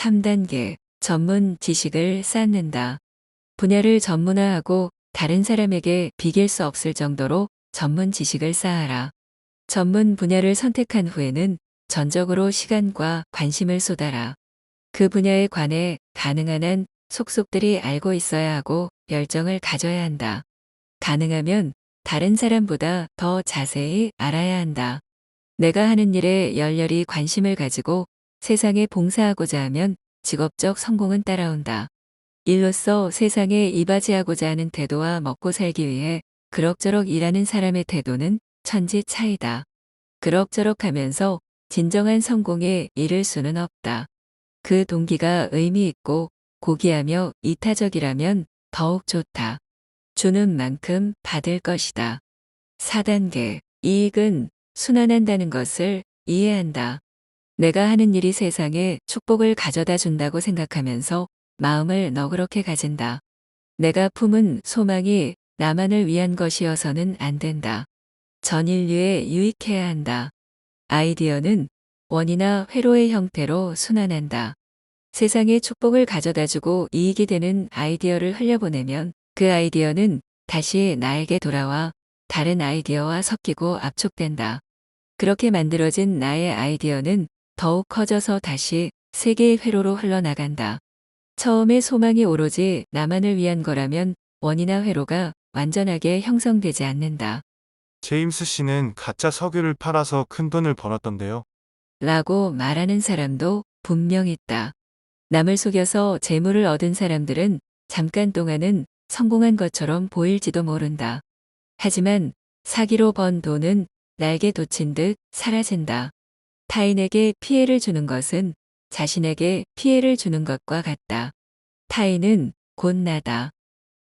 3단계 전문 지식을 쌓는다. 분야를 전문화하고 다른 사람에게 비길 수 없을 정도로 전문 지식을 쌓아라. 전문 분야를 선택한 후에는 전적으로 시간과 관심을 쏟아라. 그 분야에 관해 가능한 한 속속들이 알고 있어야 하고 열정을 가져야 한다. 가능하면 다른 사람보다 더 자세히 알아야 한다. 내가 하는 일에 열렬히 관심을 가지고 세상에 봉사하고자 하면 직업적 성공은 따라온다. 일로써 세상에 이바지하고자 하는 태도와 먹고 살기 위해 그럭저럭 일하는 사람의 태도는 천지 차이다. 그럭저럭 하면서 진정한 성공에 이를 수는 없다. 그 동기가 의미 있고 고귀하며 이타적이라면 더욱 좋다. 주는 만큼 받을 것이다. 4단계 이익은 순환한다는 것을 이해한다. 내가 하는 일이 세상에 축복을 가져다 준다고 생각하면서 마음을 너그럽게 가진다. 내가 품은 소망이 나만을 위한 것이어서는 안 된다. 전 인류에 유익해야 한다. 아이디어는 원이나 회로의 형태로 순환한다. 세상에 축복을 가져다주고 이익이 되는 아이디어를 흘려보내면 그 아이디어는 다시 나에게 돌아와 다른 아이디어와 섞이고 압축된다. 그렇게 만들어진 나의 아이디어는 더욱 커져서 다시 세계의 회로로 흘러나간다. 처음에 소망이 오로지 나만을 위한 거라면 원이나 회로가 완전하게 형성되지 않는다. 제임스 씨는 가짜 석유를 팔아서 큰 돈을 벌었던데요. 라고 말하는 사람도 분명 있다. 남을 속여서 재물을 얻은 사람들은 잠깐 동안은 성공한 것처럼 보일지도 모른다. 하지만 사기로 번 돈은 날개 돋친 듯 사라진다. 타인에게 피해를 주는 것은 자신에게 피해를 주는 것과 같다. 타인은 곧 나다.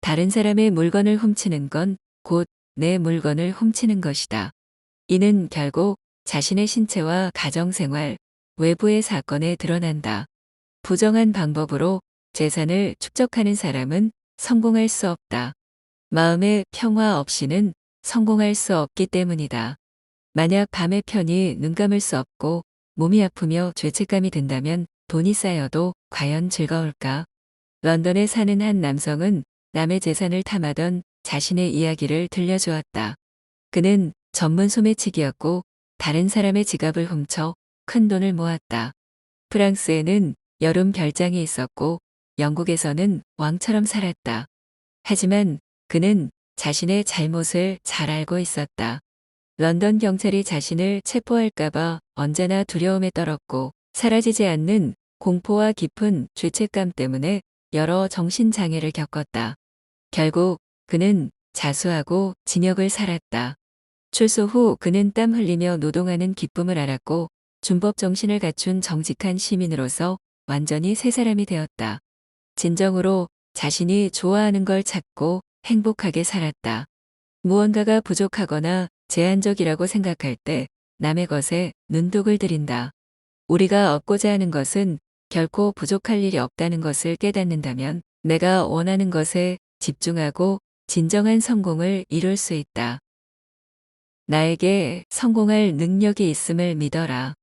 다른 사람의 물건을 훔치는 건 곧 내 물건을 훔치는 것이다. 이는 결국 자신의 신체와 가정생활, 외부의 사건에 드러난다. 부정한 방법으로 재산을 축적하는 사람은 성공할 수 없다. 마음의 평화 없이는 성공할 수 없기 때문이다. 만약 밤에 편히 눈 감을 수 없고 몸이 아프며 죄책감이 든다면 돈이 쌓여도 과연 즐거울까? 런던에 사는 한 남성은 남의 재산을 탐하던 자신의 이야기를 들려주었다. 그는 전문 소매치기였고 다른 사람의 지갑을 훔쳐 큰 돈을 모았다. 프랑스에는 여름 별장이 있었고 영국에서는 왕처럼 살았다. 하지만 그는 자신의 잘못을 잘 알고 있었다. 런던 경찰이 자신을 체포할까봐 언제나 두려움에 떨었고 사라지지 않는 공포와 깊은 죄책감 때문에 여러 정신장애를 겪었다. 결국 그는 자수하고 징역을 살았다. 출소 후 그는 땀 흘리며 노동하는 기쁨을 알았고 준법 정신을 갖춘 정직한 시민으로서 완전히 새 사람이 되었다. 진정으로 자신이 좋아하는 걸 찾고 행복하게 살았다. 무언가가 부족하거나 제한적이라고 생각할 때 남의 것에 눈독을 들인다. 우리가 얻고자 하는 것은 결코 부족할 일이 없다는 것을 깨닫는다면 내가 원하는 것에 집중하고 진정한 성공을 이룰 수 있다. 나에게 성공할 능력이 있음을 믿어라.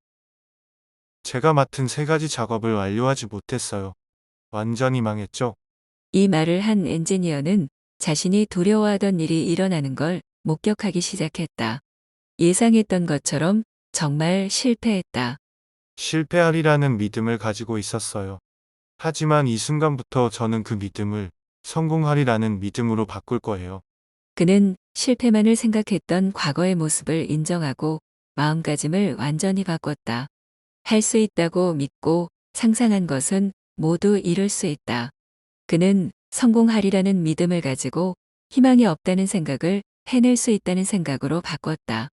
제가 맡은 3가지 작업을 완료하지 못했어요. 완전히 망했죠? 이 말을 한 엔지니어는 자신이 두려워하던 일이 일어나는 걸 목격하기 시작했다. 예상했던 것처럼 정말 실패했다. 실패하리라는 믿음을 가지고 있었어요. 하지만 이 순간부터 저는 그 믿음을 성공하리라는 믿음으로 바꿀 거예요. 그는 실패만을 생각했던 과거의 모습을 인정하고 마음가짐을 완전히 바꿨다. 할 수 있다고 믿고 상상한 것은 모두 이룰 수 있다. 그는 성공하리라는 믿음을 가지고 희망이 없다는 생각을 해낼 수 있다는 생각으로 바꿨다.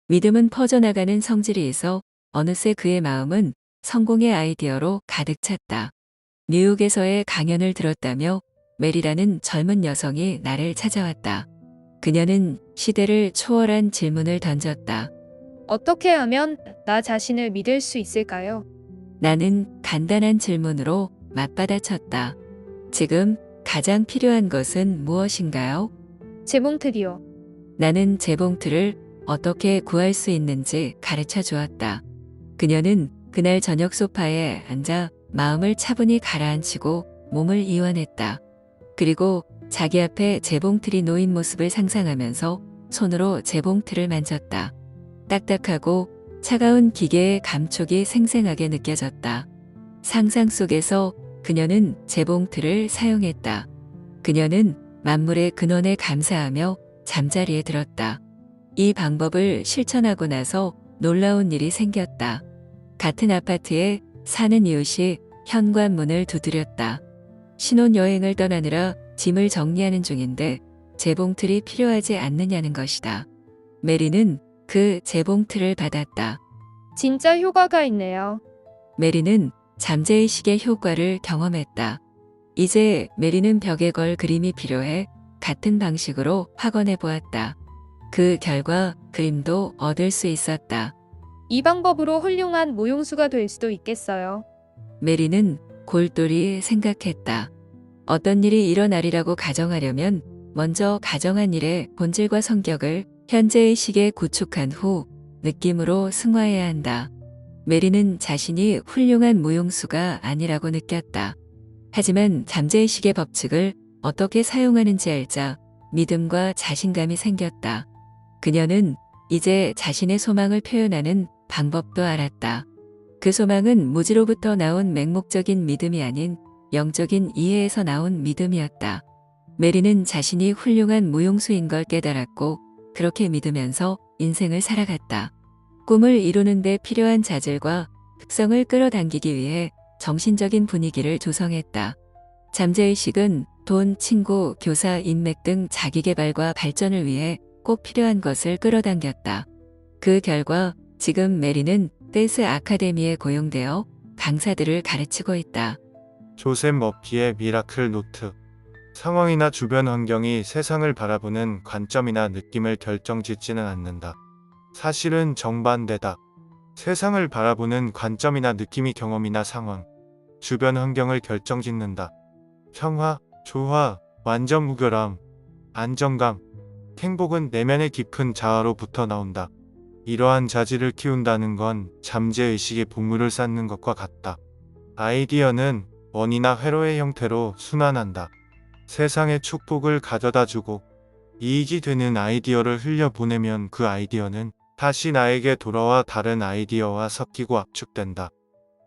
믿음은 퍼져나가는 성질이 있어 어느새 그의 마음은 성공의 아이디어로 가득 찼다. 뉴욕에서의 강연을 들었다며 메리라는 젊은 여성이 나를 찾아왔다. 그녀는 시대를 초월한 질문을 던졌다. 어떻게 하면 나 자신을 믿을 수 있을까요? 나는 간단한 질문으로 맞받아쳤다. 지금 가장 필요한 것은 무엇인가요? 재봉틀이요. 나는 재봉틀을 어떻게 구할 수 있는지 가르쳐 주었다. 그녀는 그날 저녁 소파에 앉아 마음을 차분히 가라앉히고 몸을 이완했다. 그리고 자기 앞에 재봉틀이 놓인 모습을 상상하면서 손으로 재봉틀을 만졌다. 딱딱하고 차가운 기계의 감촉이 생생하게 느껴졌다. 상상 속에서 그녀는 재봉틀을 사용했다. 그녀는 만물의 근원에 감사하며 잠자리에 들었다. 이 방법을 실천하고 나서 놀라운 일이 생겼다. 같은 아파트에 사는 이웃이 현관문을 두드렸다. 신혼여행을 떠나느라 짐을 정리하는 중인데 재봉틀이 필요하지 않느냐는 것이다. 메리는 그 재봉틀을 받았다. 진짜 효과가 있네요. 메리는 잠재의식의 효과를 경험했다. 이제 메리는 벽에 걸 그림이 필요해 같은 방식으로 확언해 보았다. 그 결과 그림도 얻을 수 있었다. 이 방법으로 훌륭한 모용수가 될 수도 있겠어요. 메리는 골똘히 생각했다. 어떤 일이 일어나리라고 가정하려면 먼저 가정한 일의 본질과 성격을 현재의식에 구축한 후 느낌으로 승화해야 한다. 메리는 자신이 훌륭한 무용수가 아니라고 느꼈다. 하지만 잠재의식의 법칙을 어떻게 사용하는지 알자 믿음과 자신감이 생겼다. 그녀는 이제 자신의 소망을 표현하는 방법도 알았다. 그 소망은 무지로부터 나온 맹목적인 믿음이 아닌 영적인 이해에서 나온 믿음이었다. 메리는 자신이 훌륭한 무용수인 걸 깨달았고 그렇게 믿으면서 인생을 살아갔다. 꿈을 이루는 데 필요한 자질과 특성을 끌어당기기 위해 정신적인 분위기를 조성했다. 잠재의식은 돈, 친구, 교사, 인맥 등 자기개발과 발전을 위해 꼭 필요한 것을 끌어당겼다. 그 결과 지금 메리는 댄스 아카데미에 고용되어 강사들을 가르치고 있다. 조셉 머피의 미라클 노트. 상황이나 주변 환경이 세상을 바라보는 관점이나 느낌을 결정짓지는 않는다. 사실은 정반대다. 세상을 바라보는 관점이나 느낌이 경험이나 상황, 주변 환경을 결정짓는다. 평화, 조화, 완전 무결함, 안정감, 행복은 내면의 깊은 자아로부터 나온다. 이러한 자질을 키운다는 건 잠재의식의 보물을 쌓는 것과 같다. 아이디어는 원이나 회로의 형태로 순환한다. 세상에 축복을 가져다주고 이익이 되는 아이디어를 흘려보내면 그 아이디어는 다시 나에게 돌아와 다른 아이디어와 섞이고 압축된다.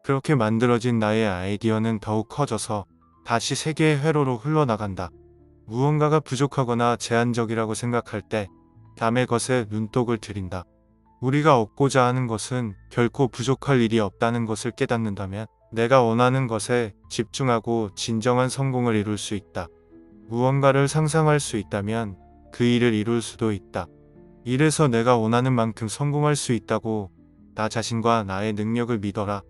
그렇게 만들어진 나의 아이디어는 더욱 커져서 다시 세계의 회로로 흘러나간다. 무언가가 부족하거나 제한적이라고 생각할 때 남의 것에 눈독을 들인다. 우리가 얻고자 하는 것은 결코 부족할 일이 없다는 것을 깨닫는다면 내가 원하는 것에 집중하고 진정한 성공을 이룰 수 있다. 무언가를 상상할 수 있다면 그 일을 이룰 수도 있다. 이래서 내가 원하는 만큼 성공할 수 있다고 나 자신과 나의 능력을 믿어라.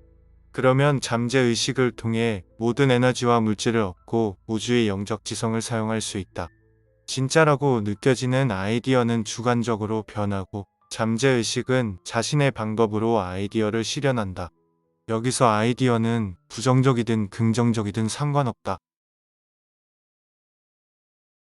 그러면 잠재의식을 통해 모든 에너지와 물질을 얻고 우주의 영적 지성을 사용할 수 있다. 진짜라고 느껴지는 아이디어는 주관적으로 변하고 잠재의식은 자신의 방법으로 아이디어를 실현한다. 여기서 아이디어는 부정적이든 긍정적이든 상관없다.